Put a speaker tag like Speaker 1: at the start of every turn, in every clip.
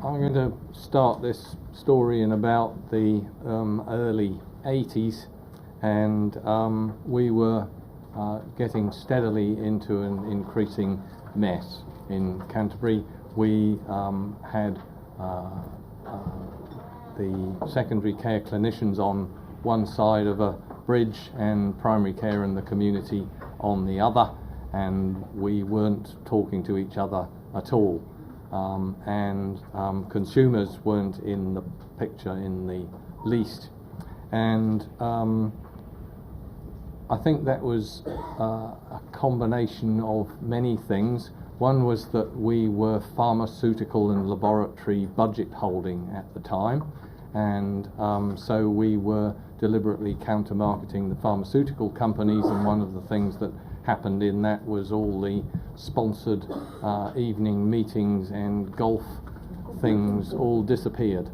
Speaker 1: I'm going to start this story in about the early 80s, and we were getting steadily into an increasing mess in Canterbury. We had the secondary care clinicians on one side of a bridge and primary care and the community on the other, and we weren't talking to each other at all. And consumers weren't in the picture in the least. And I think that was a combination of many things. One was that we were pharmaceutical and laboratory budget holding at the time, and so we were deliberately counter-marketing the pharmaceutical companies, and one of the things that happened in that was all the sponsored evening meetings and golf things all disappeared.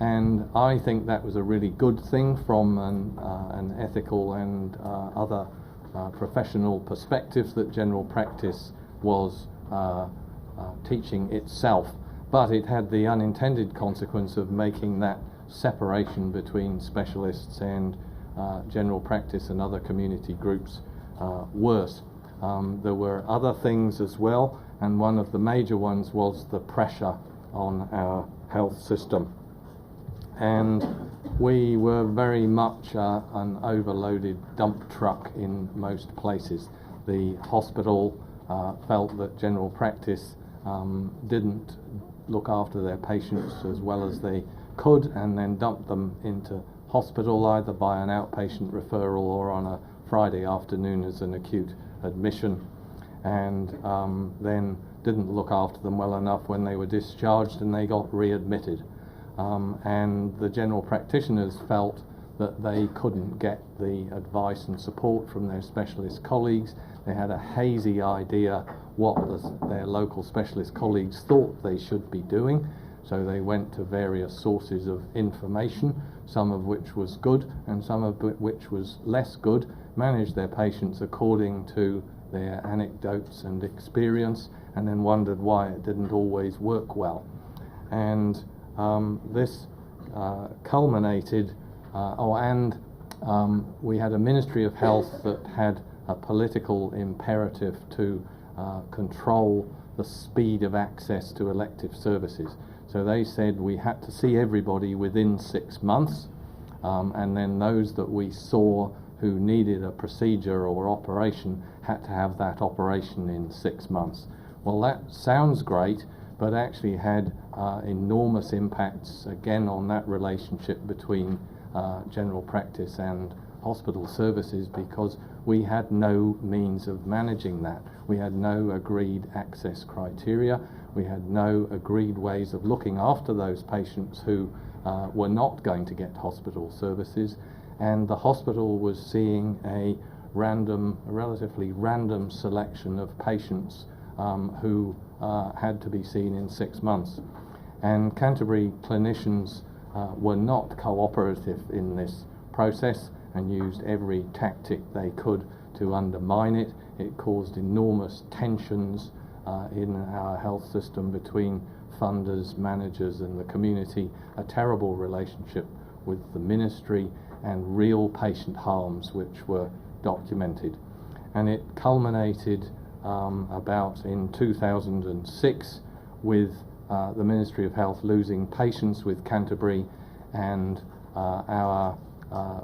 Speaker 1: And I think that was a really good thing from an ethical and other professional perspective, that general practice was teaching itself. But it had the unintended consequence of making that separation between specialists and general practice and other community groups worse. There were other things as well, and one of the major ones was the pressure on our health system. And we were very much an overloaded dump truck in most places. The hospital felt that general practice didn't look after their patients as well as they could, and then dumped them into hospital either by an outpatient referral or on a Friday afternoon as an acute admission, and then didn't look after them well enough when they were discharged and they got readmitted. And the general practitioners felt that they couldn't get the advice and support from their specialist colleagues. They had a hazy idea what their local specialist colleagues thought they should be doing, so they went to various sources of information, some of which was good and some of which was less good, managed their patients according to their anecdotes and experience, and then wondered why it didn't always work well. And this culminated, we had a Ministry of Health that had a political imperative to control the speed of access to elective services. So they said we had to see everybody within 6 months, and then those that we saw who needed a procedure or operation had to have that operation in 6 months. Well, that sounds great, but actually had enormous impacts again on that relationship between general practice and hospital services, because we had no means of managing that. We had no agreed access criteria. We had no agreed ways of looking after those patients who were not going to get hospital services, and the hospital was seeing a relatively random selection of patients who had to be seen in 6 months. And Canterbury clinicians were not cooperative in this process and used every tactic they could to undermine it. It caused enormous tensions in our health system between funders, managers and the community, a terrible relationship with the ministry, and real patient harms which were documented. And it culminated about in 2006 with the Ministry of Health losing patience with Canterbury, and our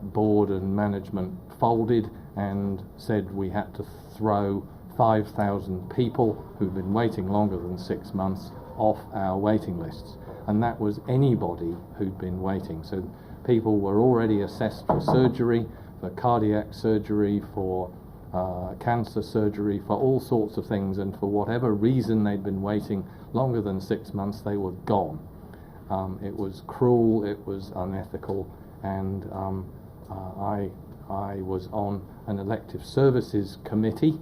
Speaker 1: board and management folded and said we had to throw 5,000 people who'd been waiting longer than 6 months off our waiting lists. And that was anybody who'd been waiting. So people were already assessed for surgery, for cardiac surgery, for cancer surgery, for all sorts of things, and for whatever reason they'd been waiting longer than 6 months, they were gone. It was cruel, it was unethical, and I was on an elective services committee,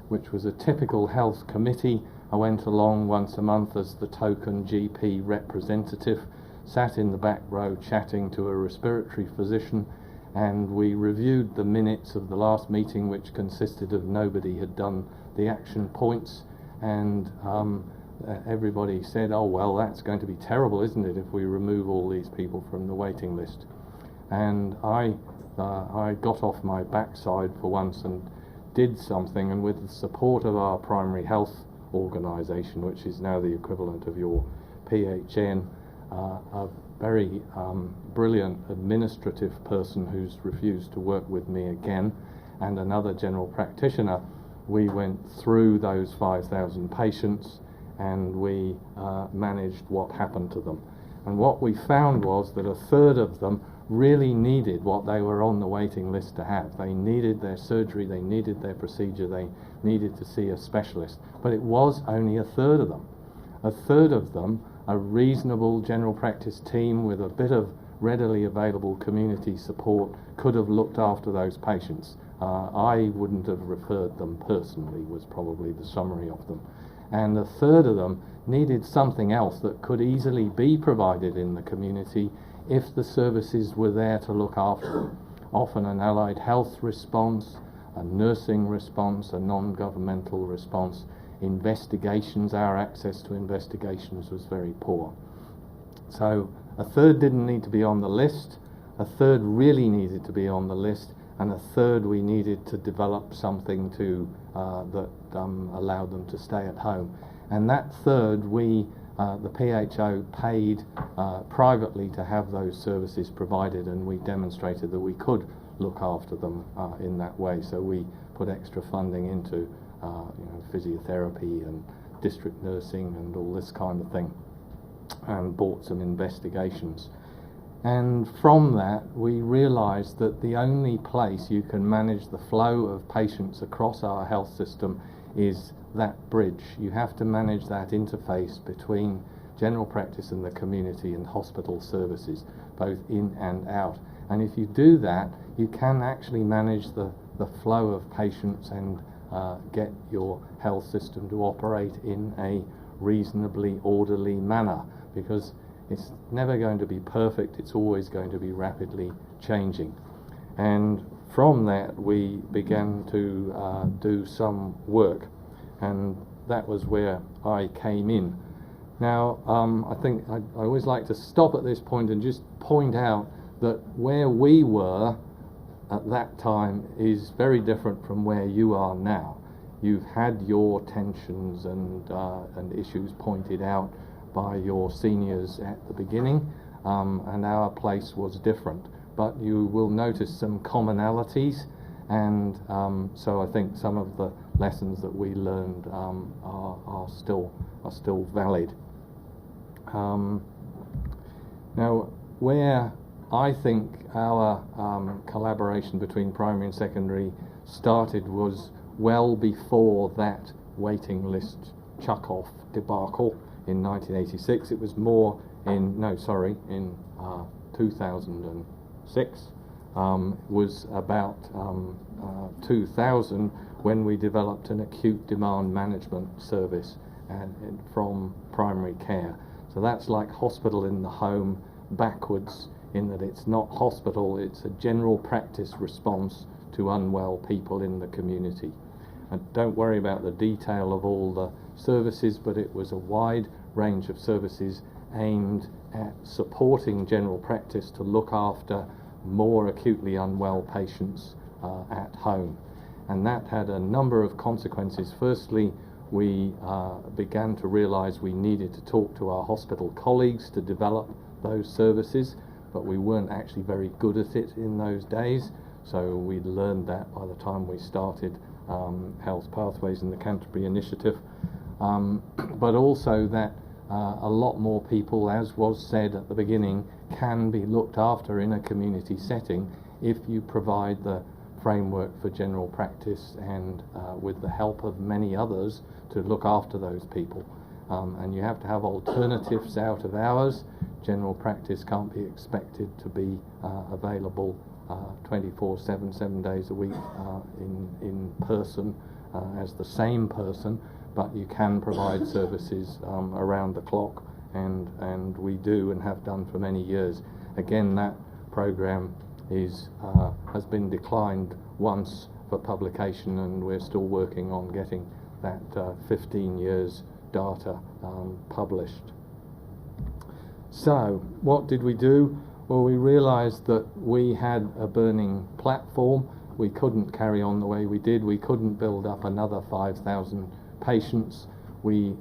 Speaker 1: which was a typical health committee. I went along once a month as the token GP representative, sat in the back row chatting to a respiratory physician, and we reviewed the minutes of the last meeting, which consisted of nobody had done the action points, and everybody said, oh well, that's going to be terrible, isn't it, if we remove all these people from the waiting list. And I got off my backside for once and did something, and with the support of our primary health organisation, which is now the equivalent of your PHN, a very brilliant administrative person who's refused to work with me again, and another general practitioner, we went through those 5,000 patients and we managed what happened to them. And what we found was that a third of them really needed what they were on the waiting list to have. They needed their surgery, they needed their procedure, they needed to see a specialist. But it was only a third of them. A third of them, a reasonable general practice team with a bit of readily available community support, could have looked after those patients. I wouldn't have referred them personally, was probably the summary of them. And a third of them needed something else that could easily be provided in the community if the services were there to look after them. Often an allied health response, a nursing response, a non-governmental response, investigations, our access to investigations was very poor. So a third didn't need to be on the list, a third really needed to be on the list, and a third we needed to develop something to that allowed them to stay at home. And that third, the PHO paid privately to have those services provided, and we demonstrated that we could look after them in that way. So we put extra funding into physiotherapy and district nursing and all this kind of thing, and bought some investigations. And from that, we realised that the only place you can manage the flow of patients across our health system is that bridge. You have to manage that interface between general practice and the community and hospital services, both in and out. And if you do that, you can actually manage the flow of patients and get your health system to operate in a reasonably orderly manner, because it's never going to be perfect, it's always going to be rapidly changing. And from that we began to do some work, and that was where I came in. Now I think I always like to stop at this point and just point out that where we were at that time is very different from where you are now. You've had your tensions and issues pointed out by your seniors at the beginning, and our place was different. But you will notice some commonalities, and so I think some of the lessons that we learned are still valid. Now, where I think our collaboration between primary and secondary started was well before that waiting list chuck-off debacle in 1986. It was more in 2006. Was about 2000 when we developed an acute demand management service from primary care. So that's like hospital in the home backwards, in that it's not hospital, it's a general practice response to unwell people in the community. And don't worry about the detail of all the services, but it was a wide range of services aimed at supporting general practice to look after more acutely unwell patients at home. And that had a number of consequences. Firstly, we began to realise we needed to talk to our hospital colleagues to develop those services, but we weren't actually very good at it in those days. So we learned that by the time we started Health Pathways in the Canterbury Initiative, but also that a lot more people, as was said at the beginning, can be looked after in a community setting if you provide the framework for general practice and with the help of many others to look after those people. And you have to have alternatives out of hours. General practice can't be expected to be available 24/7, 7 days a week in person as the same person, but you can provide services around the clock, and we do and have done for many years. Again, that program has been declined once for publication, and we're still working on getting that 15 years data published. So what did we do? Well, we realized that we had a burning platform. We couldn't carry on the way we did. We couldn't build up another 5,000 patients. We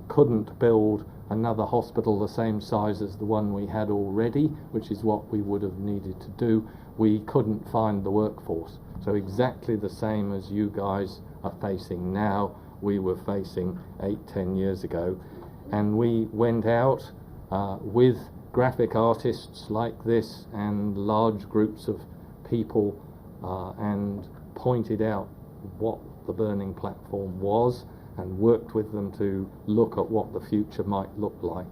Speaker 1: couldn't build another hospital the same size as the one we had already, which is what we would have needed to do. We couldn't find the workforce. So exactly the same as you guys are facing now, we were facing 8-10 years ago. And we went out with graphic artists like this and large groups of people and pointed out what the burning platform was and worked with them to look at what the future might look like.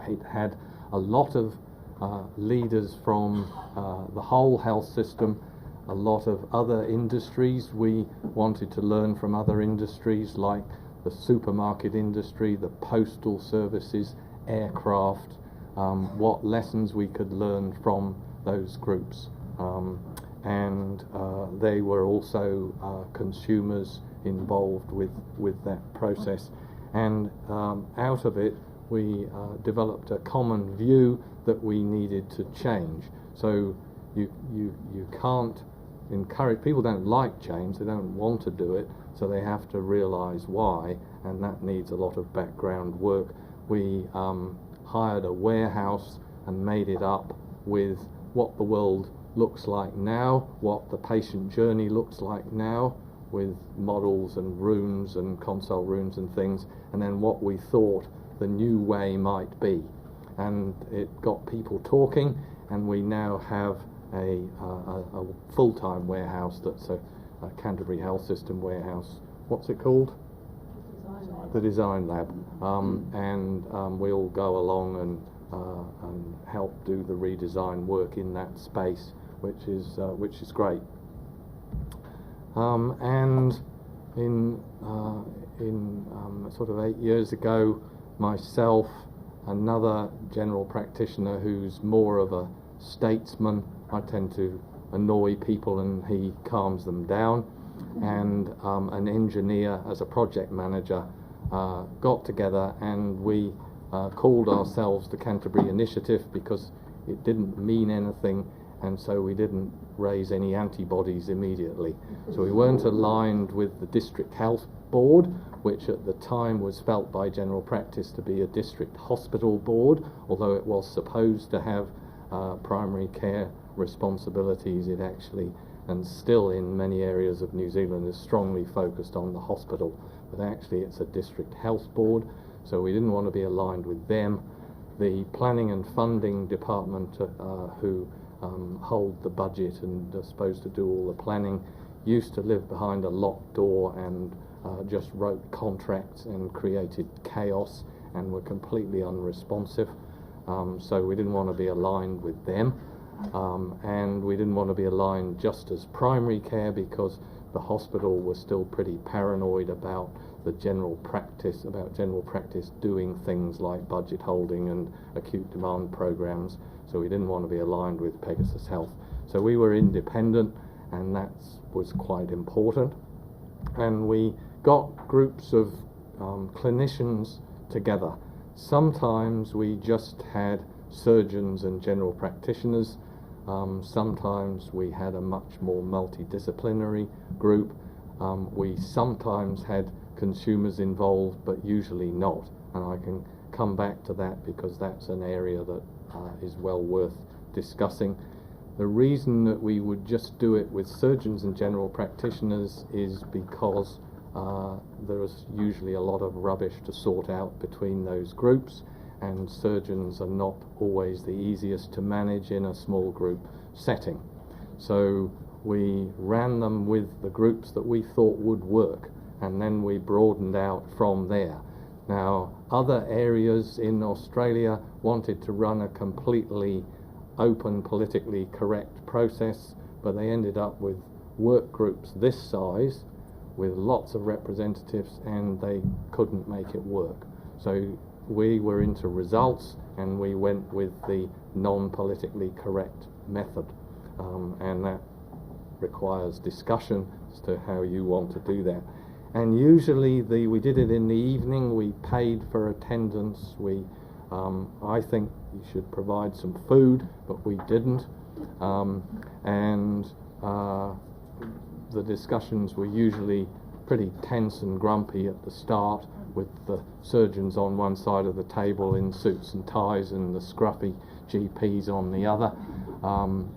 Speaker 1: It had a lot of leaders from the whole health system, a lot of other industries. We wanted to learn from other industries like the supermarket industry, the postal services, aircraft, what lessons we could learn from those groups. And they were also consumers involved with that process. And out of it, we developed a common view that we needed to change. So you can't encourage, people don't like change, they don't want to do it, so they have to realize why, and that needs a lot of background work. We hired a warehouse and made it up with what the world looks like now, what the patient journey looks like now, with models and rooms and consult rooms and things, and then what we thought the new way might be. And it got people talking, and we now have a full-time warehouse that's a Canterbury Health System warehouse. What's it called? The Design Lab. And we'll go along and help do the redesign work in that space, which is great. And in sort of 8 years ago, myself, another general practitioner who's more of a statesman, I tend to annoy people and he calms them down, and an engineer as a project manager got together, and we called ourselves the Canterbury Initiative because it didn't mean anything, and so we didn't raise any antibodies immediately. So we weren't aligned with the District Health Board, which at the time was felt by general practice to be a district hospital board, although it was supposed to have primary care responsibilities. It actually, and still in many areas of New Zealand, is strongly focused on the hospital, but actually it's a district health board, so we didn't want to be aligned with them. The planning and funding department who hold the budget and are supposed to do all the planning used to live behind a locked door and just wrote contracts and created chaos and were completely unresponsive. So we didn't want to be aligned with them, and we didn't want to be aligned just as primary care because the hospital was still pretty paranoid about the general practice doing things like budget holding and acute demand programs. So we didn't want to be aligned with Pegasus Health. So we were independent, and that was quite important. And we got groups of clinicians together. Sometimes we just had surgeons and general practitioners. Sometimes we had a much more multidisciplinary group. We sometimes had consumers involved, but usually not. And I can come back to that because that's an area that is well worth discussing. The reason that we would just do it with surgeons and general practitioners is because there is usually a lot of rubbish to sort out between those groups, and surgeons are not always the easiest to manage in a small group setting. So we ran them with the groups that we thought would work, and then we broadened out from there. Now, other areas in Australia wanted to run a completely open, politically correct process, but they ended up with work groups this size with lots of representatives, and they couldn't make it work. So we were into results, and we went with the non-politically correct method, and that requires discussion as to how you want to do that. And usually we did it in the evening. We paid for attendance. I think you should provide some food, but we didn't. The discussions were usually pretty tense and grumpy at the start, with the surgeons on one side of the table in suits and ties and the scruffy GPs on the other,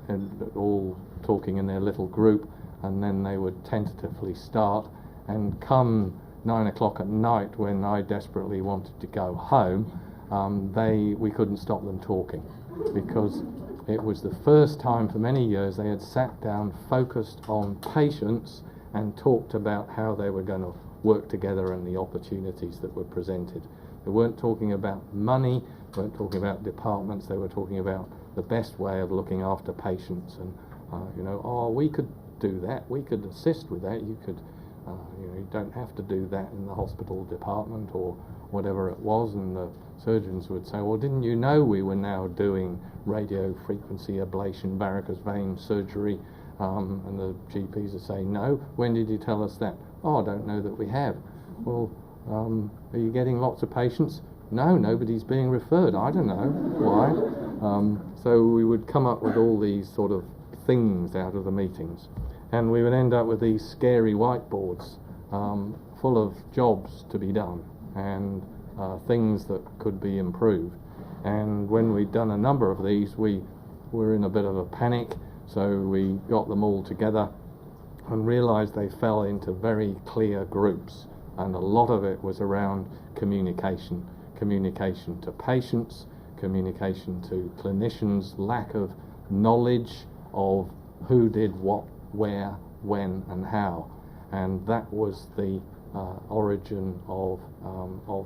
Speaker 1: and all talking in their little group, and then they would tentatively start, and come 9 o'clock at night, when I desperately wanted to go home, we couldn't stop them talking, because it was the first time for many years they had sat down, focused on patients, and talked about how they were going to work together and the opportunities that were presented. They weren't talking about money, weren't talking about departments, they were talking about the best way of looking after patients, and we could do that, we could assist with that, you don't have to do that in the hospital department, or whatever it was. And the surgeons would say, well, didn't you know we were now doing radio frequency ablation, varicose vein surgery? And the GPs would say, no. When did you tell us that? Oh, I don't know that we have. Well, are you getting lots of patients? No, nobody's being referred. I don't know why. So we would come up with all these sort of things out of the meetings, and we would end up with these scary whiteboards full of jobs to be done and things that could be improved. And when we'd done a number of these, we were in a bit of a panic, so we got them all together and realized they fell into very clear groups, and a lot of it was around communication to patients, communication to clinicians, lack of knowledge of who did what, where, when and how. And that was the origin of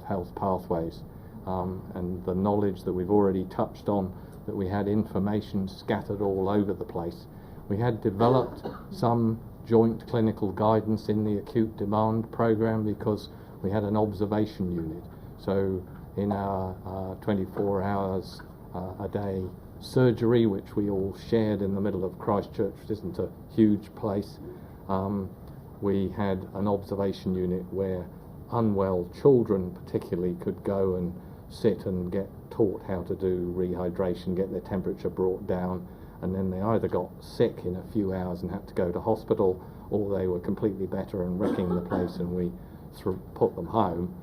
Speaker 1: Health Pathways, and the knowledge that we've already touched on, that we had information scattered all over the place. We had developed some joint clinical guidance in the acute demand program because we had an observation unit. So in our 24 hours a day surgery, which we all shared in the middle of Christchurch, which isn't a huge place, we had an observation unit where unwell children particularly could go and sit and get taught how to do rehydration, get their temperature brought down, and then they either got sick in a few hours and had to go to hospital, or they were completely better and wrecking the place and we put them home.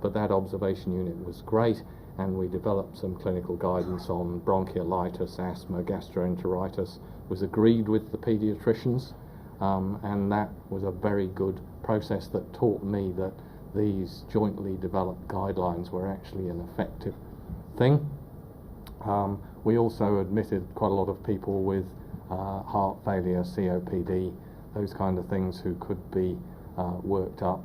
Speaker 1: But that observation unit was great, and we developed some clinical guidance on bronchiolitis, asthma, gastroenteritis, was agreed with the paediatricians, and that was a very good process that taught me that these jointly developed guidelines were actually an effective thing. We also admitted quite a lot of people with heart failure, COPD, those kind of things, who could be worked up,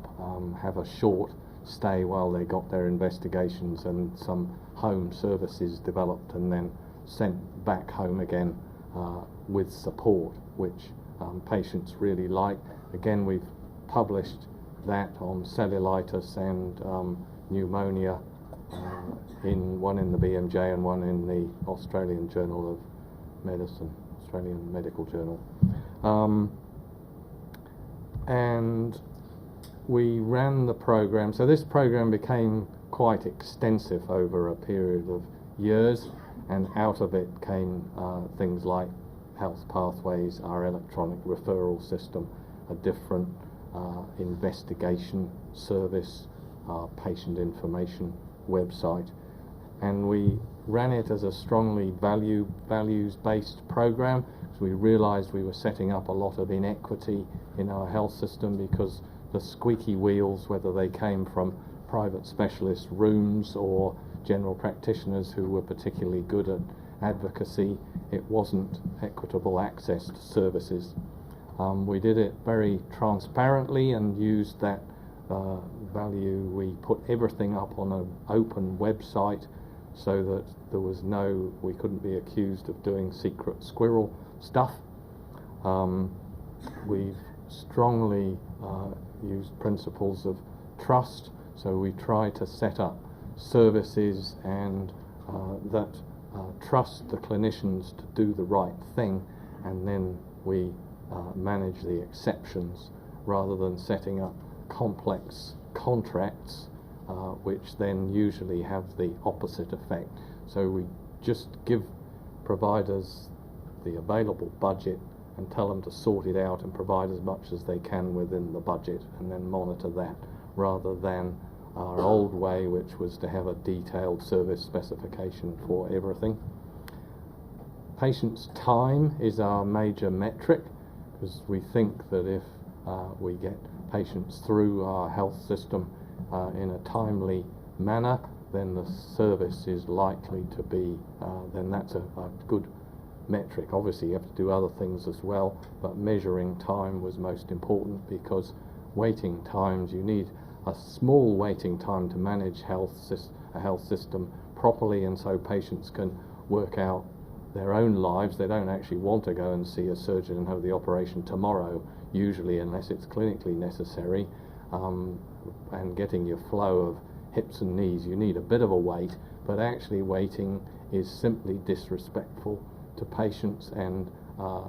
Speaker 1: have a short stay while they got their investigations, and some home services developed and then sent back home again with support, which patients really like. Again, we've published that on cellulitis and pneumonia, one in the BMJ and one in the Australian Journal of Medicine, Australian Medical Journal. And we ran the program. So this program became quite extensive over a period of years, and out of it came things like Health Pathways, our electronic referral system, a different investigation service, patient information website, and we ran it as a strongly values-based program. So we realized we were setting up a lot of inequity in our health system, because the squeaky wheels, whether they came from private specialist rooms or general practitioners who were particularly good at advocacy, it wasn't equitable access to services. We did it very transparently and used that value. We put everything up on an open website so that we couldn't be accused of doing secret squirrel stuff. We've strongly used principles of trust, so we try to set up services and that trust the clinicians to do the right thing, and then we manage the exceptions, rather than setting up complex contracts, which then usually have the opposite effect. So we just give providers the available budget and tell them to sort it out and provide as much as they can within the budget and then monitor that, rather than our old way, which was to have a detailed service specification for everything. Patients' time is our major metric, because we think that if we get patients through our health system in a timely manner, then the service is likely to be, then that's a good metric. Obviously you have to do other things as well, but measuring time was most important, because waiting times, you need a small waiting time to manage a health system properly, and so patients can work out their own lives. They don't actually want to go and see a surgeon and have the operation tomorrow, usually, unless it's clinically necessary, and getting your flow of hips and knees, you need a bit of a wait, but actually waiting is simply disrespectful to patients and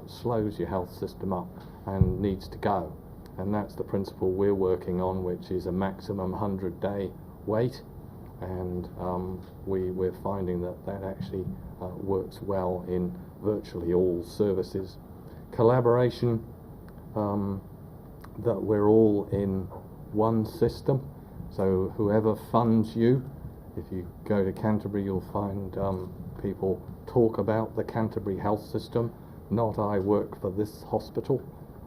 Speaker 1: slows your health system up and needs to go. And that's the principle we're working on, which is a maximum 100-day wait, and we're finding that actually works well in virtually all services. Collaboration, that we're all in one system, so whoever funds you, if you go to Canterbury you'll find people talk about the Canterbury health system, not I work for this hospital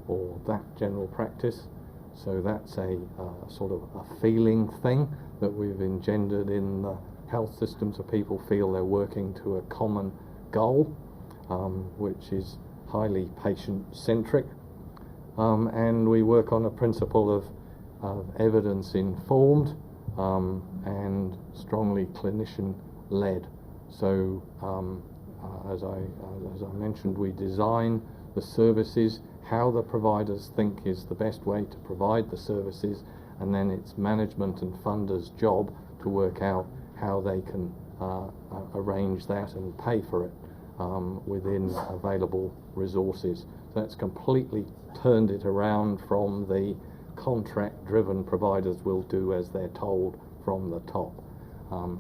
Speaker 1: or that general practice. So that's a sort of a feeling thing that we've engendered in the health system, so people feel they're working to a common goal, which is highly patient-centric. And we work on a principle of evidence-informed and strongly clinician-led. So as I mentioned, we design the services, how the providers think is the best way to provide the services, and then it's management and funders' job to work out how they can arrange that and pay for it within available resources. So that's completely turned it around from the contract-driven providers will do as they're told from the top.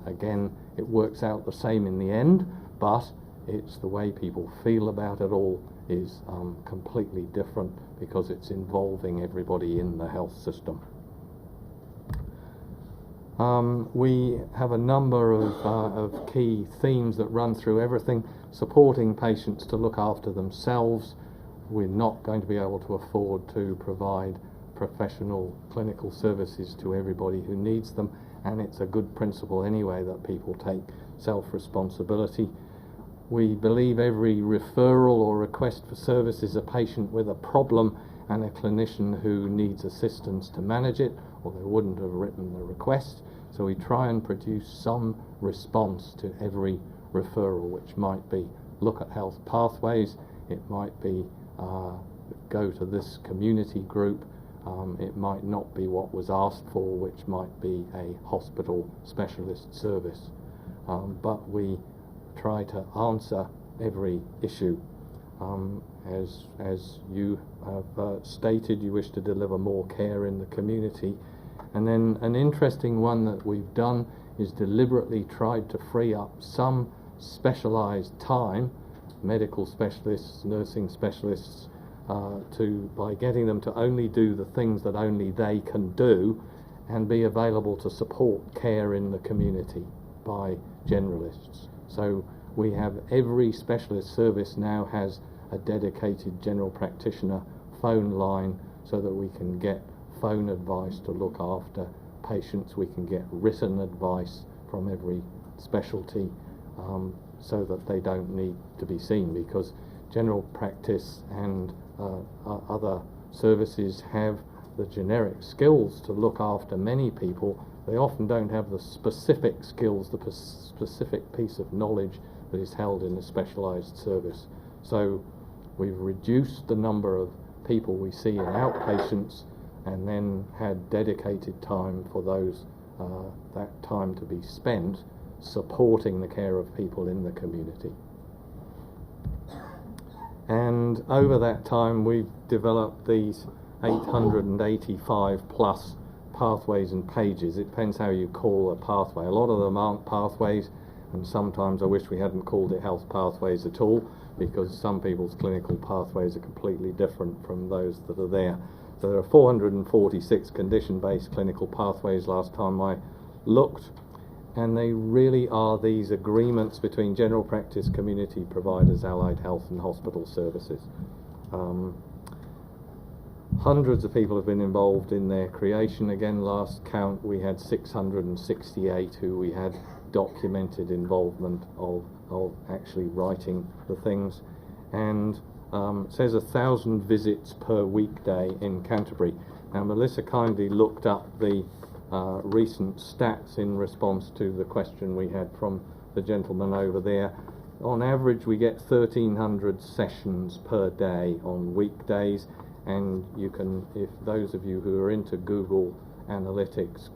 Speaker 1: Again, it works out the same in the end, but it's the way people feel about it all is completely different, because it's involving everybody in the health system. We have a number of key themes that run through everything. Supporting patients to look after themselves. We're not going to be able to afford to provide professional clinical services to everybody who needs them, and it's a good principle anyway that people take self-responsibility. We believe every referral or request for service is a patient with a problem and a clinician who needs assistance to manage it, or they wouldn't have written the request. So we try and produce some response to every referral, which might be look at health pathways, it might be go to this community group, it might not be what was asked for, which might be a hospital specialist service. But we try to answer every issue. As you have stated, you wish to deliver more care in the community. And then an interesting one that we've done is deliberately tried to free up some specialised time, medical specialists, nursing specialists, by getting them to only do the things that only they can do and be available to support care in the community by generalists. So we have every specialist service now has a dedicated general practitioner phone line, so that we can get phone advice to look after patients. We can get written advice from every specialty, so that they don't need to be seen, because general practice and other services have the generic skills to look after many people. They often don't have the specific skills, the specific piece of knowledge that is held in a specialised service. So we've reduced the number of people we see in outpatients, and then had dedicated time for those, that time to be spent supporting the care of people in the community. And over that time we've developed these 885 plus pathways and pages. It depends how you call a pathway. A lot of them aren't pathways, and sometimes I wish we hadn't called it health pathways at all, because some people's clinical pathways are completely different from those that are there. So there are 446 condition-based clinical pathways last time I looked, and they really are these agreements between general practice, community providers, allied health and hospital services. Hundreds of people have been involved in their creation. Again, last count we had 668 who we had documented involvement of actually writing the things, and it says 1,000 visits per weekday in Canterbury. Now Melissa kindly looked up the recent stats in response to the question we had from the gentleman over there. On average we get 1,300 sessions per day on weekdays, and you can, if those of you who are into Google Analytics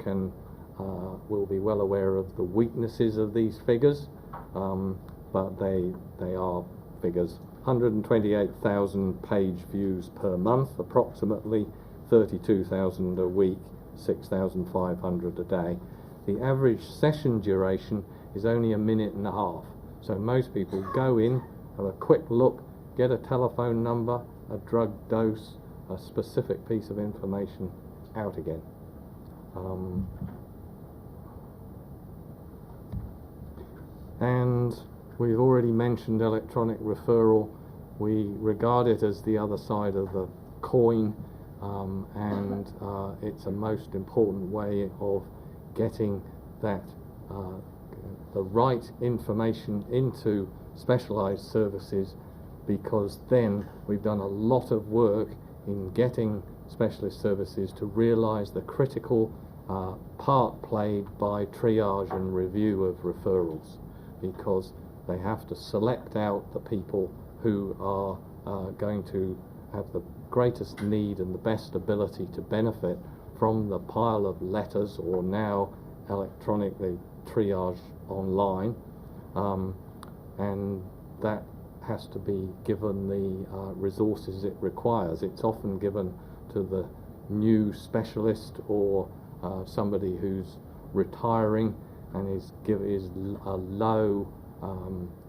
Speaker 1: will be well aware of the weaknesses of these figures, but they are figures. 128,000 page views per month, approximately 32,000 a week, 6,500 a day. The average session duration is only a minute and a half. So most people go in, have a quick look, get a telephone number, a drug dose, a specific piece of information, out again. And we've already mentioned electronic referral. We regard it as the other side of the coin, and it's a most important way of getting that the right information into specialized services, because then we've done a lot of work in getting specialist services to realize the critical part played by triage and review of referrals, because they have to select out the people who are going to have the greatest need and the best ability to benefit from the pile of letters, or now electronically triage online, and that has to be given the resources it requires. It's often given to the new specialist or somebody who's retiring and is a low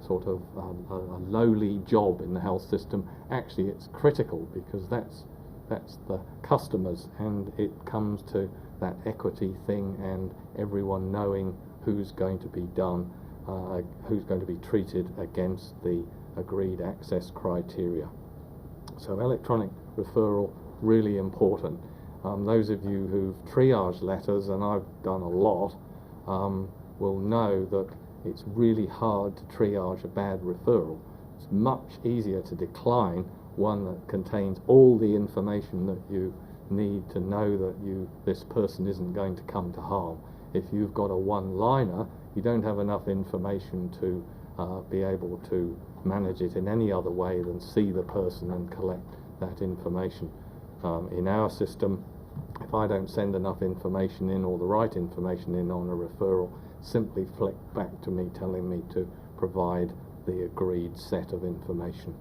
Speaker 1: sort of a lowly job in the health system. Actually, it's critical, because that's the customers, and it comes to that equity thing and everyone knowing who's going to be done, who's going to be treated against the agreed access criteria. So electronic referral, really important. Those of you who've triaged letters, and I've done a lot, will know that it's really hard to triage a bad referral. It's much easier to decline one that contains all the information that you need to know that this person isn't going to come to harm. If you've got a one-liner, you don't have enough information to be able to manage it in any other way than see the person and collect that information. In our system, if I don't send enough information in, or the right information in on a referral, simply flick back to me telling me to provide the agreed set of information.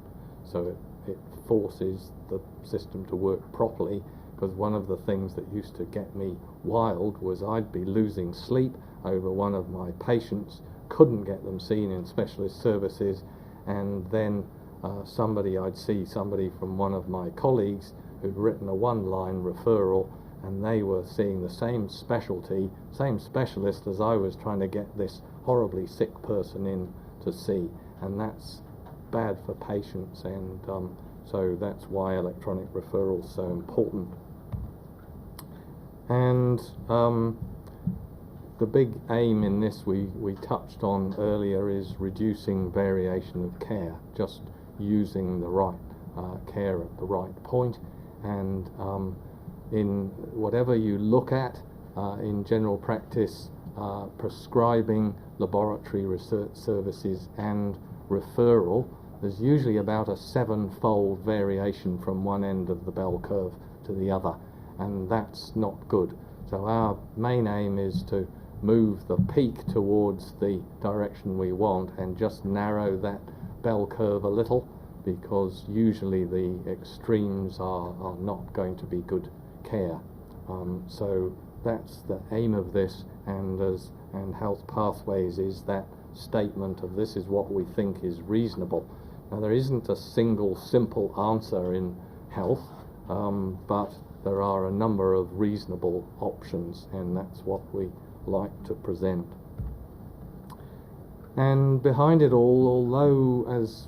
Speaker 1: So it forces the system to work properly, because one of the things that used to get me wild was I'd be losing sleep over one of my patients, couldn't get them seen in specialist services, and then I'd see somebody from one of my colleagues who'd written a one-line referral, and they were seeing the same specialty, same specialist as I was trying to get this horribly sick person in to see, and that's bad for patients, and so that's why electronic referral is so important. And the big aim in this we touched on earlier is reducing variation of care, just using the right care at the right point. And in whatever you look at in general practice, prescribing, laboratory research services and referral, there's usually about a 7-fold variation from one end of the bell curve to the other, and that's not good. So our main aim is to move the peak towards the direction we want and just narrow that bell curve a little, because usually the extremes are not going to be good care. So that's the aim of this, and Health Pathways is that statement of this is what we think is reasonable. Now, there isn't a single simple answer in health, but there are a number of reasonable options, and that's what we like to present. And behind it all, although as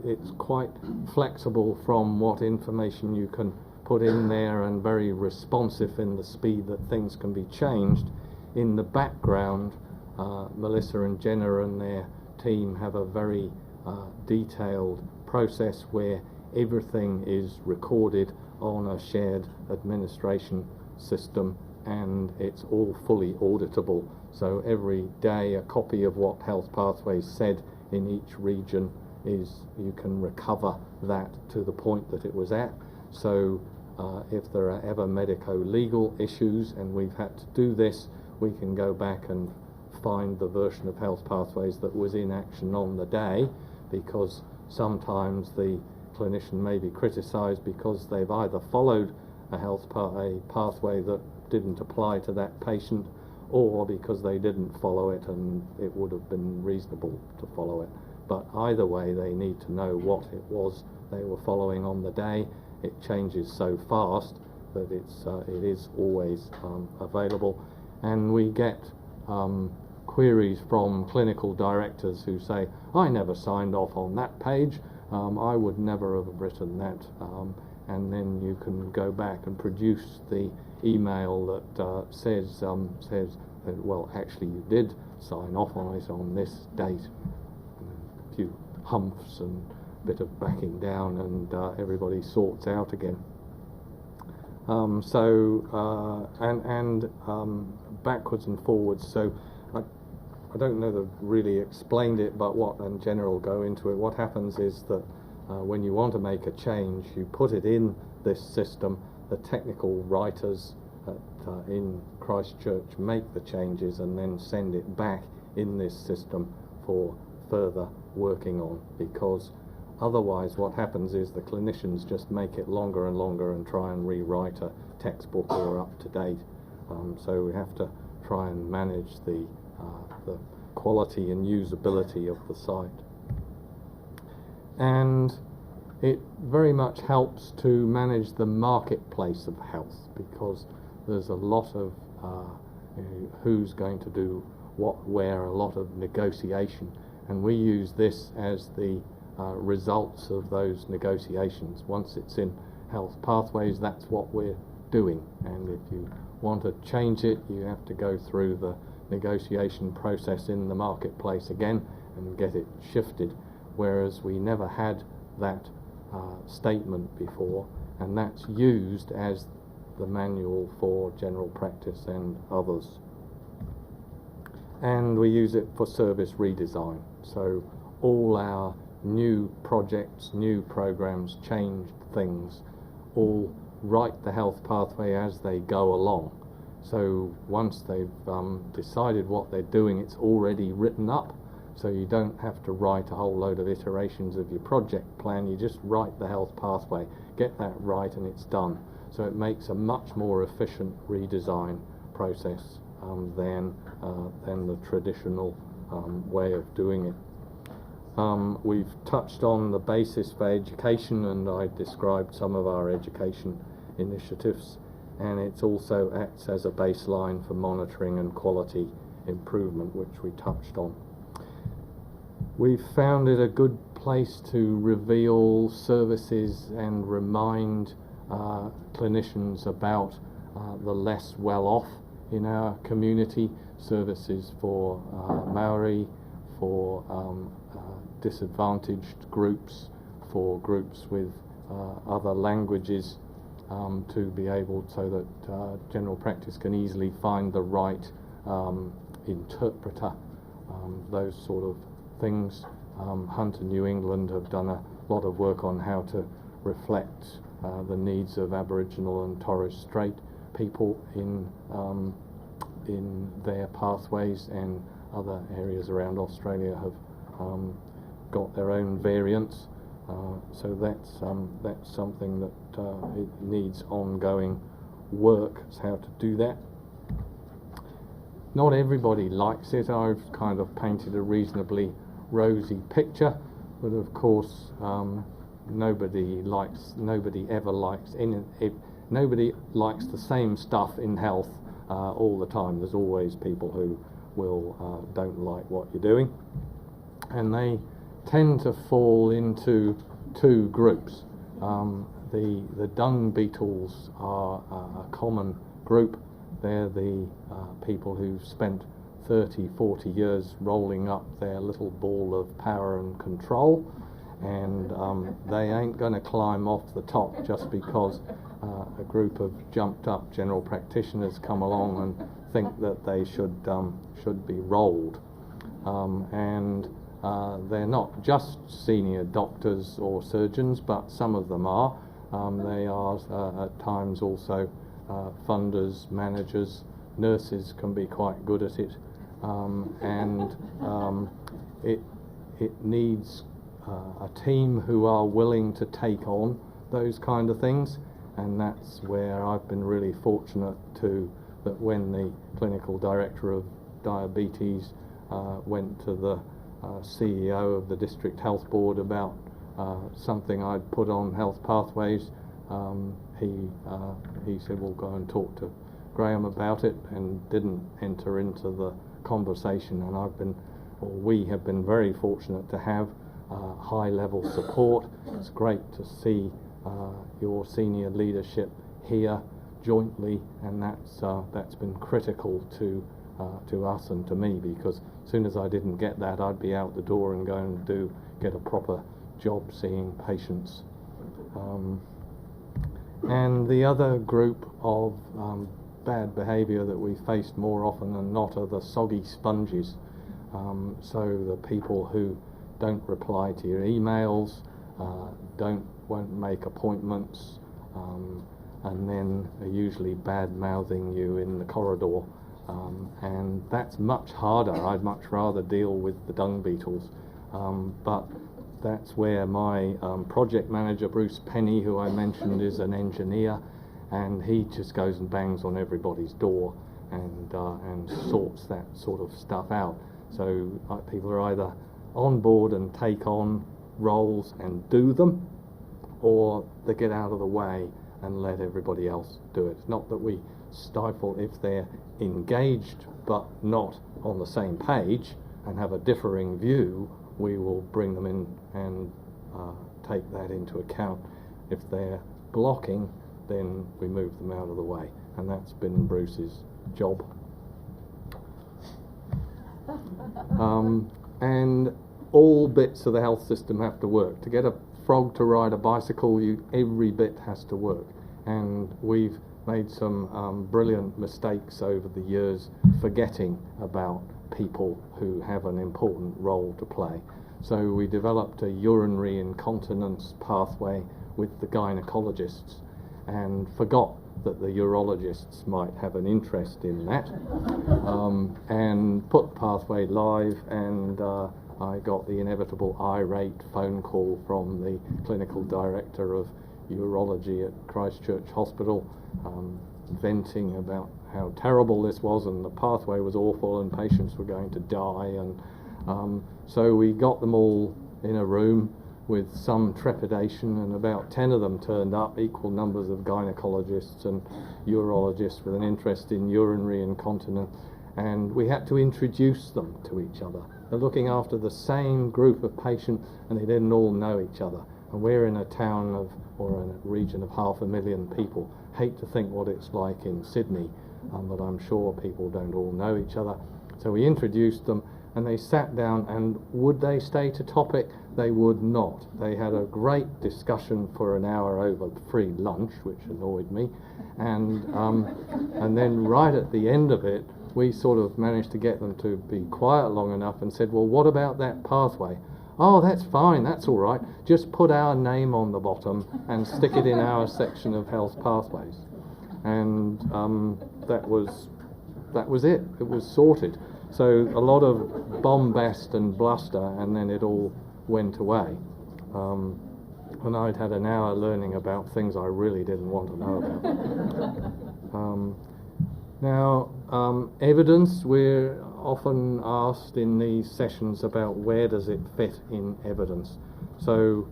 Speaker 1: it's quite flexible from what information you can put in there and very responsive in the speed that things can be changed, in the background, Melissa and Jenna and their team have a very detailed process where everything is recorded on a shared administration system, and it's all fully auditable. So every day a copy of what Health Pathways said in each region is, you can recover that to the point that it was at. So if there are ever medico-legal issues and we've had to do this, we can go back and find the version of Health Pathways that was in action on the day, because sometimes the clinician may be criticised because they've either followed a pathway that didn't apply to that patient, or because they didn't follow it and it would have been reasonable to follow it. But either way, they need to know what it was they were following on the day. It changes so fast that it is always available, and we get queries from clinical directors who say, I never signed off on that page, I would never have written that, and then you can go back and produce the email that says that, well, actually you did sign off on it on this date. A few humps and a bit of backing down, and everybody sorts out again. Backwards and forwards. So I don't know that I've really explained it, but and Jenna will go into it. What happens is that when you want to make a change, you put it in this system. The technical writers in Christchurch make the changes and then send it back in this system for further working on, because otherwise what happens is the clinicians just make it longer and longer and try and rewrite a textbook or up to date. So we have to try and manage the quality and usability of the site. And it very much helps to manage the marketplace of health, because there's a lot of who's going to do what, where, a lot of negotiation, and we use this as the results of those negotiations. Once it's in Health Pathways, that's what we're doing, and if you want to change it, you have to go through the negotiation process in the marketplace again and get it shifted, whereas we never had that statement before, and that's used as the manual for general practice and others. And we use it for service redesign. So all our new projects, new programs, changed things, all write the health pathway as they go along. So once they've decided what they're doing, it's already written up. So you don't have to write a whole load of iterations of your project plan. You just write the health pathway, get that right, and it's done. So it makes a much more efficient redesign process than the traditional way of doing it. We've touched on the basis for education, and I described some of our education initiatives, and it also acts as a baseline for monitoring and quality improvement, which we touched on. We've found it a good place to reveal services and remind clinicians about the less well-off in our community, services for Maori, for disadvantaged groups, for groups with other languages, to be able so that general practice can easily find the right interpreter, those sort of things. Hunter New England have done a lot of work on how to reflect the needs of Aboriginal and Torres Strait people in their pathways, and other areas around Australia have got their own variants. So that's something that it needs ongoing work as how to do that. Not everybody likes it. I've kind of painted a reasonably rosy picture, but of course nobody ever likes nobody likes the same stuff in health all the time. There's always people who don't like what you're doing, and they tend to fall into two groups. The dung beetles are a common group. They're the people who've spent 30, 40 years rolling up their little ball of power and control, and they ain't going to climb off the top just because a group of jumped up general practitioners come along and think that they should be rolled. And they're not just senior doctors or surgeons, but some of them are. They are at times also funders, managers, nurses can be quite good at it, and it needs a team who are willing to take on those kind of things, and that's where I've been really fortunate that when the clinical director of diabetes went to the CEO of the district health board about something I'd put on Health Pathways, he said, "Well, go and talk to Graham about it," and didn't enter into the conversation. And we have been very fortunate to have high-level support. It's great to see your senior leadership here jointly, and that's been critical to us and to me, because as soon as I didn't get that, I'd be out the door and go and get a proper job seeing patients. And the other group of bad behaviour that we faced more often than not are the soggy sponges. So the people who don't reply to your emails, won't make appointments, and then are usually bad-mouthing you in the corridor. And that's much harder. I'd much rather deal with the dung beetles. But that's where my project manager, Bruce Penny, who I mentioned, is an engineer, and he just goes and bangs on everybody's door and sorts that sort of stuff out. So people are either on board and take on roles and do them, or they get out of the way and let everybody else do it. Not that we stifle if they're engaged but not on the same page and have a differing view. We will bring them in and take that into account. If they're blocking, then we move them out of the way, and that's been Bruce's job. And all bits of the health system have to work. To get a frog to ride a bicycle, every bit has to work. And we've made some brilliant mistakes over the years, forgetting about people who have an important role to play. So we developed a urinary incontinence pathway with the gynecologists, and forgot that the urologists might have an interest in that, and put the pathway live, and I got the inevitable irate phone call from the clinical director of urology at Christchurch Hospital, venting about how terrible this was, and the pathway was awful and patients were going to die. And so we got them all in a room with some trepidation, and about 10 of them turned up, equal numbers of gynecologists and urologists with an interest in urinary incontinence, and we had to introduce them to each other. They're looking after the same group of patients, and they didn't all know each other. And we're in a town or in a region of 500,000 people. Hate to think what it's like in Sydney, but I'm sure people don't all know each other. So we introduced them, and they sat down, and would they stay to topic? They would not. They had a great discussion for an hour over free lunch, which annoyed me, and then right at the end of it, we sort of managed to get them to be quiet long enough and said, "Well, what about that pathway?" "Oh, that's fine, that's all right. Just put our name on the bottom and stick it in our section of health pathways." And that was it. It was sorted. So a lot of bombast and bluster, and then it all went away. And I'd had an hour learning about things I really didn't want to know about. Evidence, we're often asked in these sessions about where does it fit in evidence. So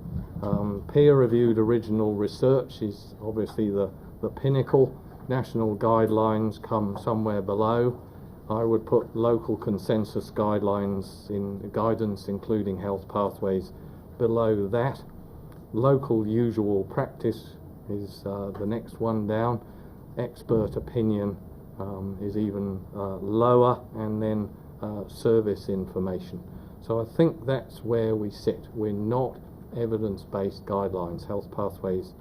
Speaker 1: peer-reviewed original research is obviously the pinnacle. National guidelines come somewhere below. I would put local consensus guidelines in guidance, including health pathways, below that. Local usual practice is the next one down. Expert opinion is even lower, and then service information. So I think that's where we sit. We're not evidence-based guidelines. Health pathways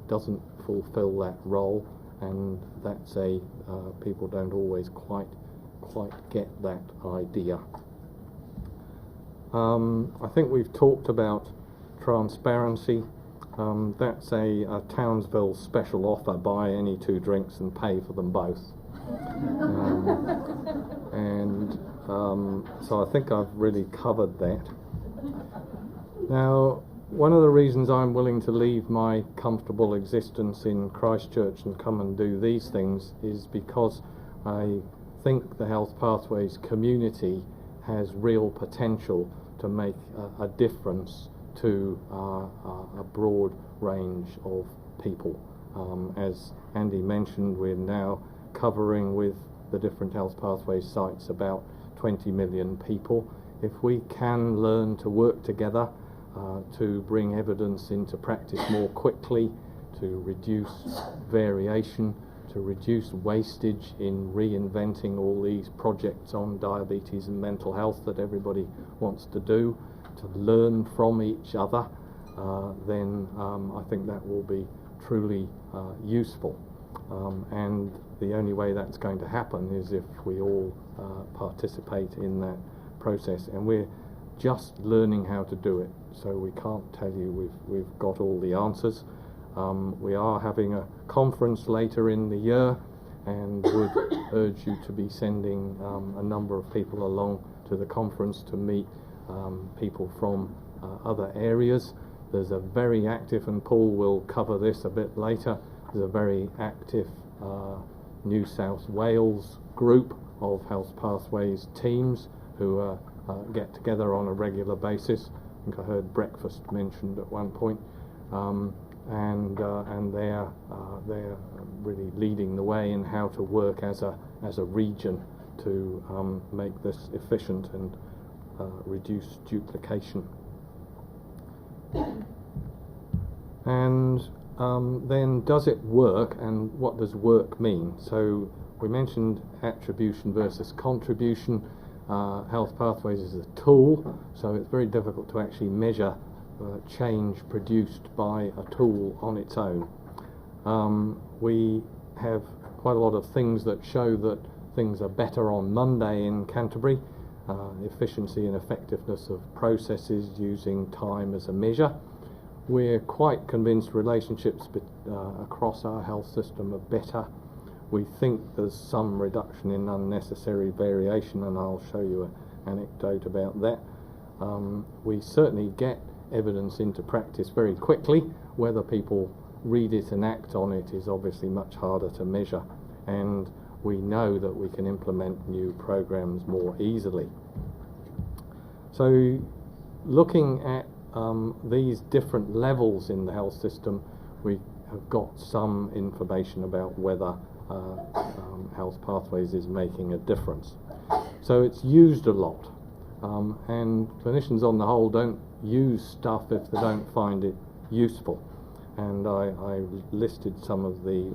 Speaker 1: doesn't fulfill that role, and that's people don't always quite get that idea. I think we've talked about transparency. That's a Townsville special offer: buy any 2 drinks and pay for them both. So I think I've really covered that. Now, one of the reasons I'm willing to leave my comfortable existence in Christchurch and come and do these things is because I think the Health Pathways community has real potential to make a difference to a broad range of people. As Andy mentioned, we're now covering with the different Health Pathways sites about 20 million people. If we can learn to work together to bring evidence into practice more quickly, to reduce variation, to reduce wastage in reinventing all these projects on diabetes and mental health that everybody wants to do, to learn from each other, then I think that will be truly useful. And the only way that's going to happen is if we all participate in that process. And we're just learning how to do it, so we can't tell you we've got all the answers. We are having a conference later in the year, and would urge you to be sending a number of people along to the conference to meet people from other areas. There's a very active, and Paul will cover this a bit later, there's a very active New South Wales group of Health Pathways teams who get together on a regular basis. I think I heard breakfast mentioned at one point. And they're really leading the way in how to work as a region to make this efficient and reduce duplication. And then, does it work, and what does work mean? So we mentioned attribution versus contribution. Health Pathways is a tool, so it's very difficult to actually measure change produced by a tool on its own. We have quite a lot of things that show that things are better on Monday in Canterbury. Efficiency and effectiveness of processes using time as a measure. We're quite convinced relationships across our health system are better. We think there's some reduction in unnecessary variation, and I'll show you an anecdote about that. We certainly get evidence into practice very quickly. Whether people read it and act on it is obviously much harder to measure, and we know that we can implement new programs more easily. So looking at these different levels in the health system, we have got some information about whether Health Pathways is making a difference. So it's used a lot, and clinicians on the whole don't use stuff if they don't find it useful. And I listed some of the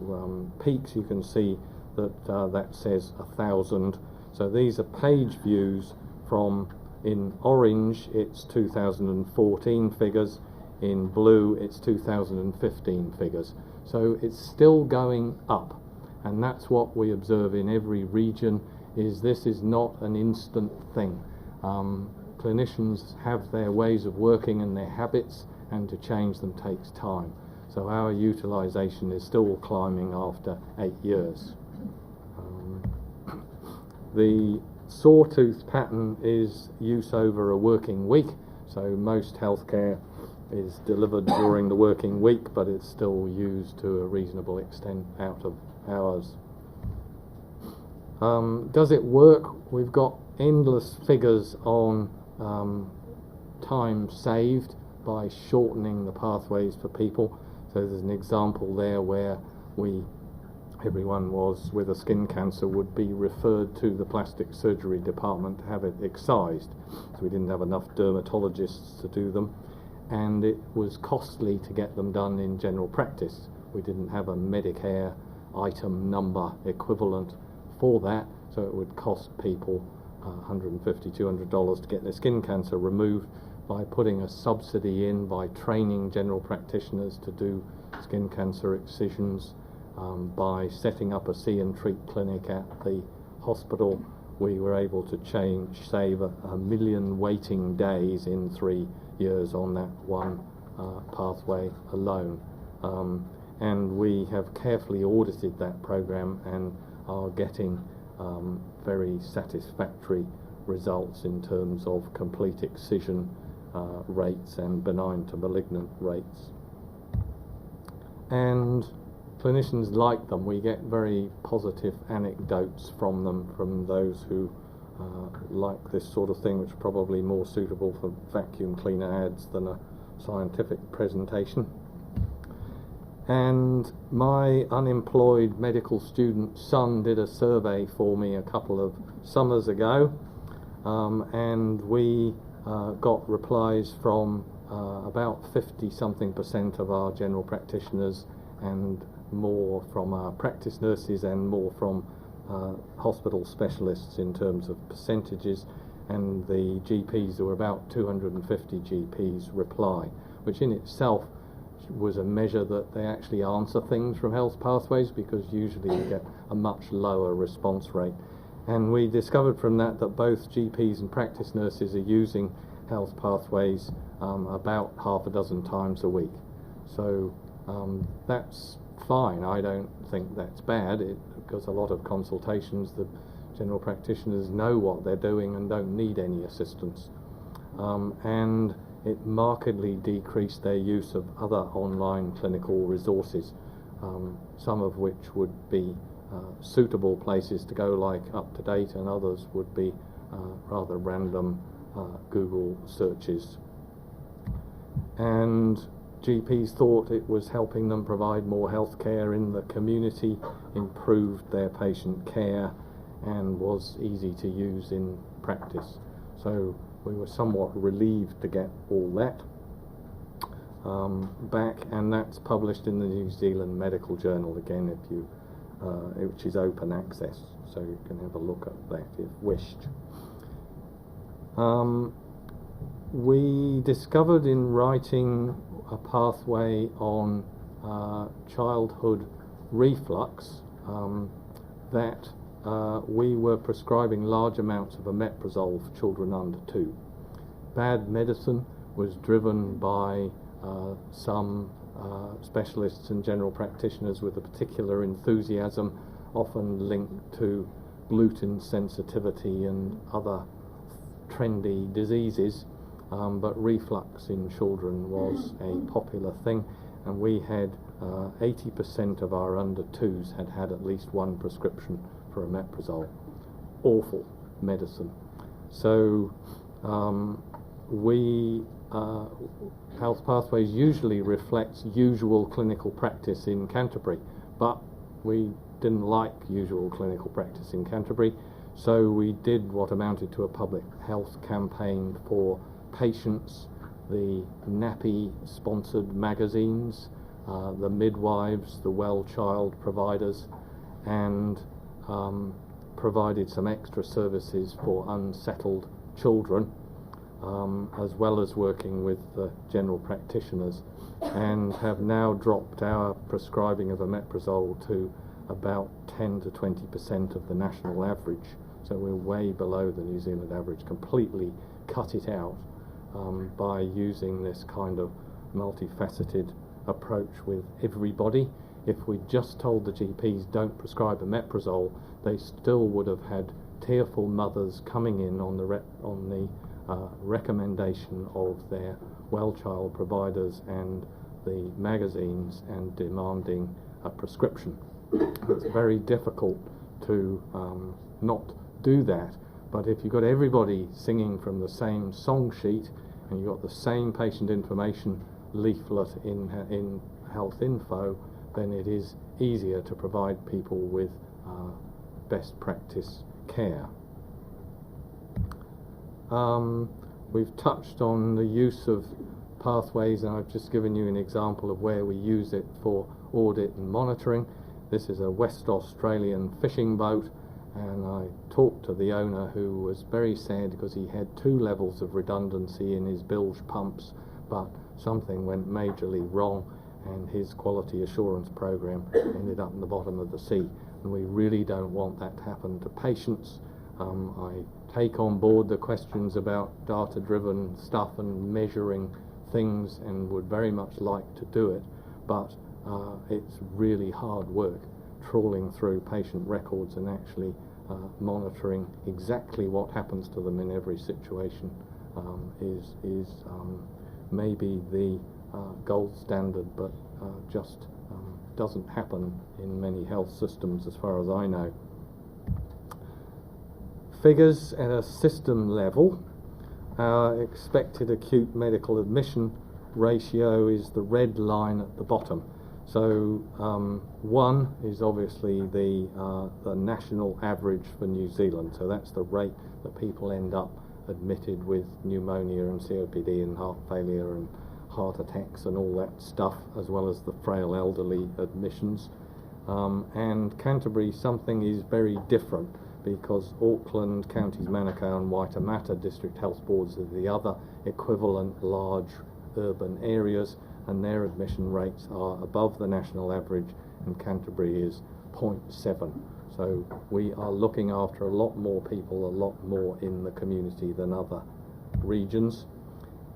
Speaker 1: peaks. You can see that that says 1,000. So these are page views from, in orange it's 2014 figures, in blue it's 2015 figures. So it's still going up, and that's what we observe in every region. This is not an instant thing. Clinicians have their ways of working and their habits, and to change them takes time. So our utilisation is still climbing after 8 years. The sawtooth pattern is use over a working week, so most healthcare is delivered during the working week, but it's still used to a reasonable extent out of hours Does it work? We've got endless figures on time saved by shortening the pathways for people. So there's an example there where everyone was with a skin cancer would be referred to the plastic surgery department to have it excised. So we didn't have enough dermatologists to do them, and it was costly to get them done in general practice. We didn't have a Medicare item number equivalent for that, so it would cost people $150, $200 to get their skin cancer removed. By putting a subsidy in, by training general practitioners to do skin cancer excisions, by setting up a see and treat clinic at the hospital, we were able to save a million waiting days in 3 years on that one pathway alone. And we have carefully audited that program and are getting very satisfactory results in terms of complete excision rates and benign to malignant rates. And clinicians like them. We get very positive anecdotes from them, from those who like this sort of thing, which is probably more suitable for vacuum cleaner ads than a scientific presentation. And my unemployed medical student son did a survey for me a couple of summers ago, and we got replies from about 50-something% of our general practitioners, and more from our practice nurses, and more from hospital specialists in terms of percentages. And the GPs, there were about 250 GPs reply, which in itself was a measure that they actually answer things from health pathways, because usually you get a much lower response rate. And we discovered from that that both GPs and practice nurses are using health pathways about half a dozen times a week. So that's fine. I don't think that's bad, because a lot of consultations the general practitioners know what they're doing and don't need any assistance. And it markedly decreased their use of other online clinical resources, some of which would be suitable places to go, like UpToDate, and others would be rather random Google searches. And GPs thought it was helping them provide more health care in the community, improved their patient care, and was easy to use in practice. So we were somewhat relieved to get all that back, and that's published in the New Zealand Medical Journal again, if you, which is open access, so you can have a look at that if wished. We discovered in writing a pathway on childhood reflux that we were prescribing large amounts of omeprazole for children under 2. Bad medicine was driven by some specialists and general practitioners with a particular enthusiasm, often linked to gluten sensitivity and other trendy diseases, but reflux in children was a popular thing, and we had 80% of our under 2s had at least one prescription for omeprazole. Awful medicine. So Health Pathways usually reflects usual clinical practice in Canterbury, but we didn't like usual clinical practice in Canterbury, so we did what amounted to a public health campaign for patients, the NAPI sponsored magazines, the midwives, the well child providers, and provided some extra services for unsettled children, as well as working with the general practitioners, and have now dropped our prescribing of omeprazole to about 10 to 20% of the national average. So we're way below the New Zealand average, completely cut it out by using this kind of multifaceted approach with everybody. If we just told the GPs don't prescribe omeprazole, they still would have had tearful mothers coming in on the recommendation of their well child providers and the magazines and demanding a prescription. It's very difficult to not do that. But if you've got everybody singing from the same song sheet and you've got the same patient information leaflet in Health Info, then it is easier to provide people with best practice care. We've touched on the use of pathways, and I've just given you an example of where we use it for audit and monitoring. This is a West Australian fishing boat, and I talked to the owner, who was very sad because he had 2 levels of redundancy in his bilge pumps, but something went majorly wrong and his quality assurance program ended up in the bottom of the sea, and we really don't want that to happen to patients. I take on board the questions about data-driven stuff and measuring things and would very much like to do it, but it's really hard work trawling through patient records and actually monitoring exactly what happens to them in every situation is maybe the gold standard, but just doesn't happen in many health systems as far as I know. Figures at a system level. Our expected acute medical admission ratio is the red line at the bottom. So 1 is obviously the national average for New Zealand, so that's the rate that people end up admitted with pneumonia and COPD and heart failure and heart attacks and all that stuff, as well as the frail elderly admissions. And Canterbury, something is very different, because Auckland, Counties Manukau and Waitemata District Health Boards are the other equivalent large urban areas, and their admission rates are above the national average, and Canterbury is 0.7. So we are looking after a lot more people, a lot more in the community than other regions.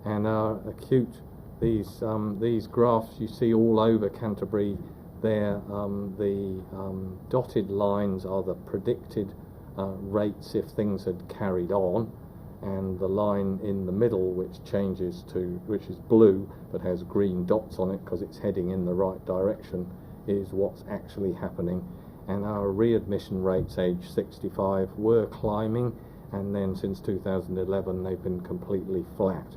Speaker 1: And our acute, these graphs you see all over Canterbury there, the dotted lines are the predicted rates if things had carried on, and the line in the middle, which is blue but has green dots on it because it's heading in the right direction, is what's actually happening. And our readmission rates age 65 were climbing, and then since 2011 they've been completely flat.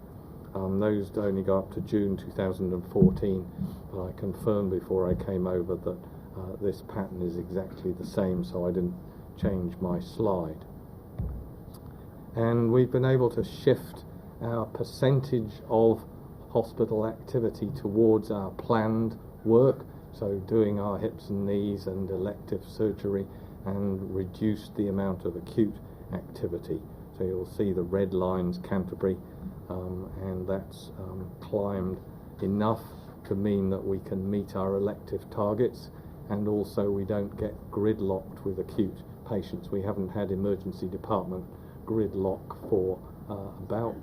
Speaker 1: Those only go up to June 2014, but I confirmed before I came over that this pattern is exactly the same, so I didn't change my slide. And we've been able to shift our percentage of hospital activity towards our planned work, so doing our hips and knees and elective surgery, and reduce the amount of acute activity. So you'll see the red lines, Canterbury, and that's climbed enough to mean that we can meet our elective targets, and also we don't get gridlocked with acute patients. We haven't had emergency department gridlock for about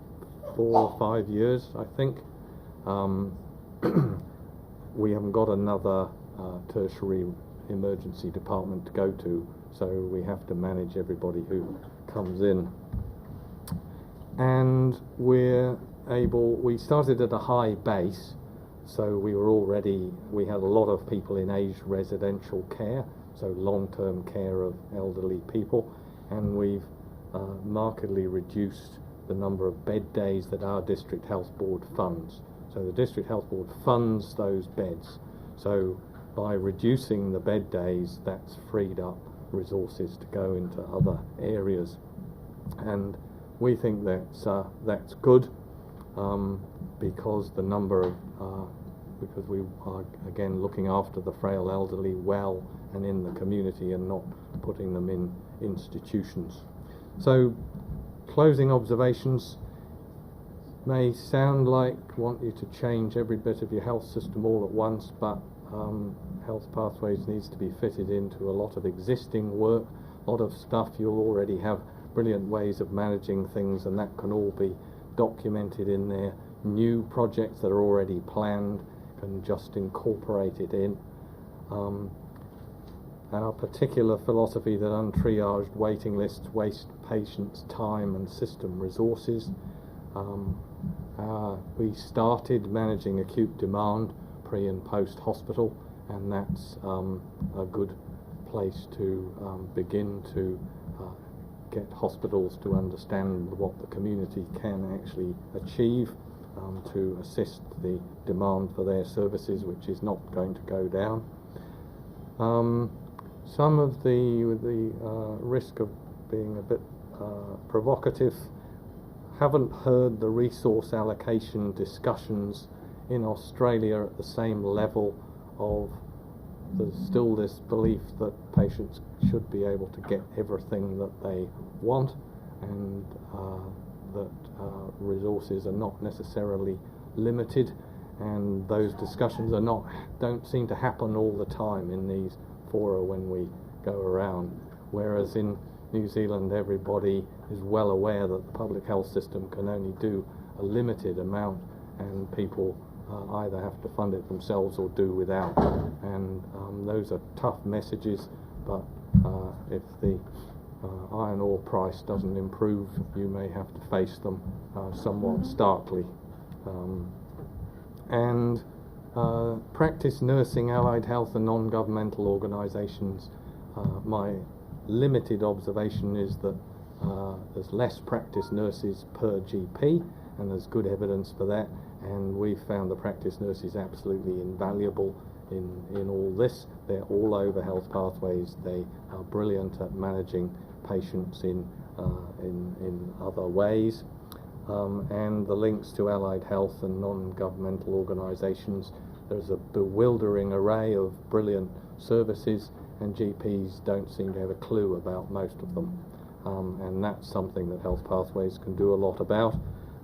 Speaker 1: 4 or 5 years, I think. We haven't got another tertiary emergency department to go to, so we have to manage everybody who comes in. And we started at a high base, so we had a lot of people in aged residential care, so long-term care of elderly people, and we've markedly reduced the number of bed days that our District Health Board funds. So the District Health Board funds those beds. So by reducing the bed days, that's freed up resources to go into other areas. And we think that's good, because the number of because we are again looking after the frail elderly well and in the community, and not putting them in institutions. So closing observations may sound like want you to change every bit of your health system all at once, but Health Pathways needs to be fitted into a lot of existing work, a lot of stuff. You'll already have brilliant ways of managing things, and that can all be documented in there. New projects that are already planned can just incorporate it in. Our particular philosophy that untriaged waiting lists waste patients' time and system resources. We started managing acute demand pre and post hospital, and that's a good place to begin to get hospitals to understand what the community can actually achieve to assist the demand for their services, which is not going to go down. Some of the risk of being a bit provocative, haven't heard the resource allocation discussions in Australia at the same level of there's still this belief that patients should be able to get everything that they want, and that resources are not necessarily limited, and those discussions don't seem to happen all the time in these fora when we go around, whereas in New Zealand everybody is well aware that the public health system can only do a limited amount, and people either have to fund it themselves or do without, and those are tough messages, but if the iron ore price doesn't improve, you may have to face them somewhat starkly. And practice nursing, allied health and non-governmental organisations, my limited observation is that there's less practice nurses per GP, and there's good evidence for that, and we've found the practice nurses absolutely invaluable in all this. They're all over health pathways. They are brilliant at managing patients in other ways, and the links to allied health and non-governmental organisations. There's a bewildering array of brilliant services, and GPs don't seem to have a clue about most of them, and that's something that Health Pathways can do a lot about.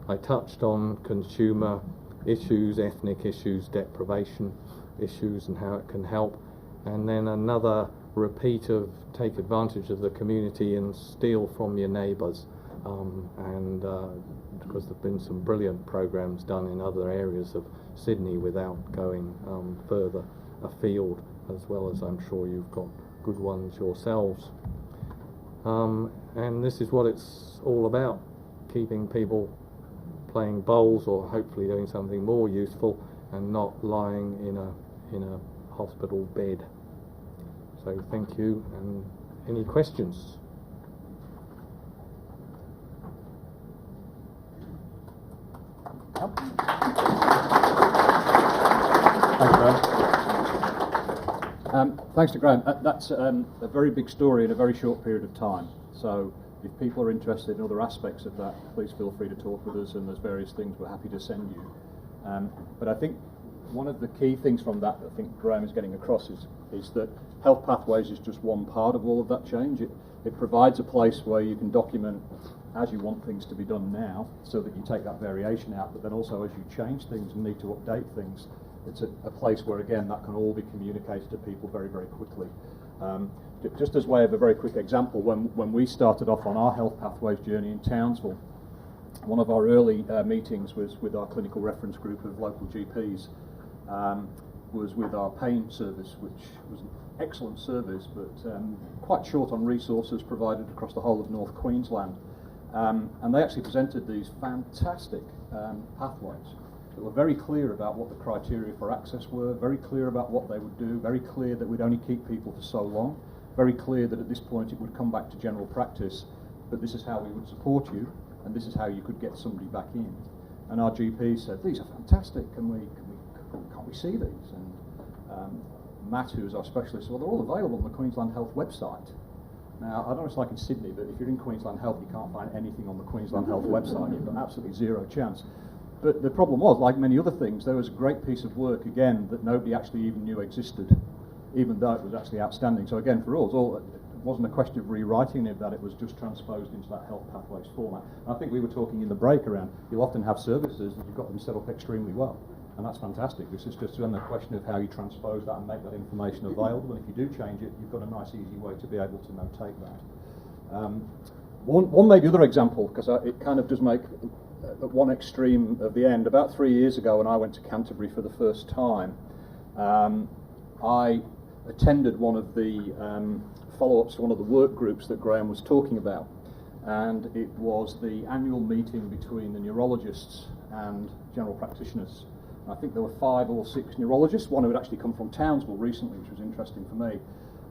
Speaker 1: I touched on consumer issues, ethnic issues, deprivation issues, and how it can help, and then another repeat of take advantage of the community and steal from your neighbours, and because there have been some brilliant programs done in other areas of Sydney without going further afield, as well as I'm sure you've got good ones yourselves. And this is what it's all about, keeping people playing bowls or hopefully doing something more useful and not lying in a hospital bed. So thank you, and any questions?
Speaker 2: Thanks to Graham. That's a very big story in a very short period of time. So if people are interested in other aspects of that, please feel free to talk with us, and there's various things we're happy to send you. But I think one of the key things from that I think Graham is getting across is that Health Pathways is just one part of all of that change. It provides a place where you can document as you want things to be done now, so that you take that variation out, but then also as you change things and need to update things, it's a place where, again, that can all be communicated to people very, very quickly. Just as way of a very quick example, when we started off on our Health Pathways journey in Townsville, one of our early meetings was with our clinical reference group of local GPs, was with our pain service, which was an excellent service, but quite short on resources provided across the whole of North Queensland. And they actually presented these fantastic pathways that were very clear about what the criteria for access were, very clear about what they would do, very clear that we'd only keep people for so long, very clear that at this point it would come back to general practice, but this is how we would support you, and this is how you could get somebody back in. And our GP said, these are fantastic, can't we see these? And Matt, who is our specialist, said, well, they're all available on the Queensland Health website. Now, I don't know what it's like in Sydney, but if you're in Queensland Health, you can't find anything on the Queensland Health website. You've got absolutely zero chance. But the problem was, like many other things, there was a great piece of work, again, that nobody actually even knew existed, even though it was actually outstanding. So again, for us, it wasn't a question of rewriting it, that it was just transposed into that Health Pathways format. And I think we were talking in the break around, you'll often have services that you've got them set up extremely well, and that's fantastic. This is just then the question of how you transpose that and make that information available, and if you do change it, you've got a nice, easy way to be able to notate that. One maybe other example, because it kind of does make at one extreme of the end. About 3 years ago, when I went to Canterbury for the first time, I attended one of the follow-ups to one of the work groups that Graham was talking about, and it was the annual meeting between the neurologists and general practitioners. I think there were 5 or 6 neurologists, one who had actually come from Townsville recently, which was interesting for me.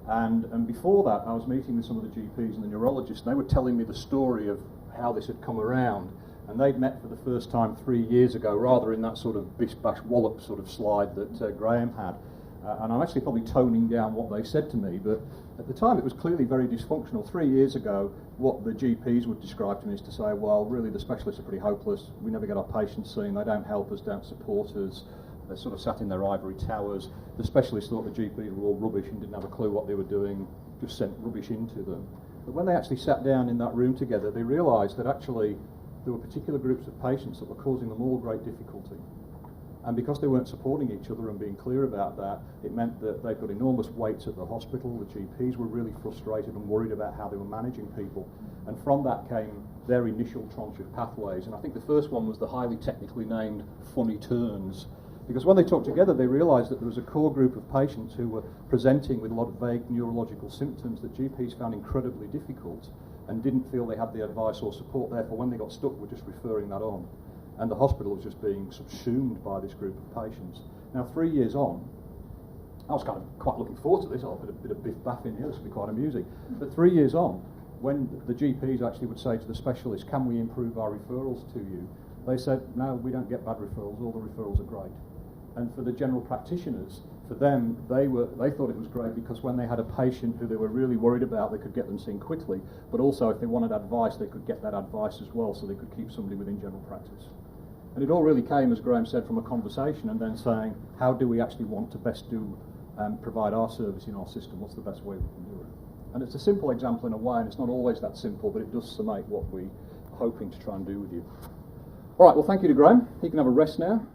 Speaker 2: And before that, I was meeting with some of the GPs and the neurologists, and they were telling me the story of how this had come around. And they'd met for the first time 3 years ago, rather in that sort of bish bash wallop sort of slide that Graham had. And I'm actually probably toning down what they said to me, but at the time it was clearly very dysfunctional. 3 years ago, what the GPs would describe to me is to say, well, really the specialists are pretty hopeless, we never get our patients seen, they don't help us, don't support us, they sort of sat in their ivory towers. The specialists thought the GPs were all rubbish and didn't have a clue what they were doing, just sent rubbish into them. But when they actually sat down in that room together, they realised that actually there were particular groups of patients that were causing them all great difficulty. And because they weren't supporting each other and being clear about that, it meant that they've got enormous waits at the hospital. The GPs were really frustrated and worried about how they were managing people. And from that came their initial tranche of pathways. And I think the first one was the highly technically named funny turns. Because when they talked together, they realised that there was a core group of patients who were presenting with a lot of vague neurological symptoms that GPs found incredibly difficult and didn't feel they had the advice or support. Therefore, when they got stuck, were just referring that on. And the hospital was just being subsumed by this group of patients. Now, 3 years on, I was kind of quite looking forward to this. I'll put a bit of biff baff in here, this will be quite amusing. But 3 years on, when the GPs actually would say to the specialists, can we improve our referrals to you? They said, no, we don't get bad referrals, all the referrals are great. And for the general practitioners, for them, they thought it was great because when they had a patient who they were really worried about, they could get them seen quickly, but also if they wanted advice, they could get that advice as well, so they could keep somebody within general practice. And it all really came, as Graham said, from a conversation and then saying, how do we actually want to best do provide our service in our system? What's the best way we can do it? And it's a simple example in a way, and it's not always that simple, but it does summate what we're hoping to try and do with you. All right, well, thank you to Graham. He can have a rest now.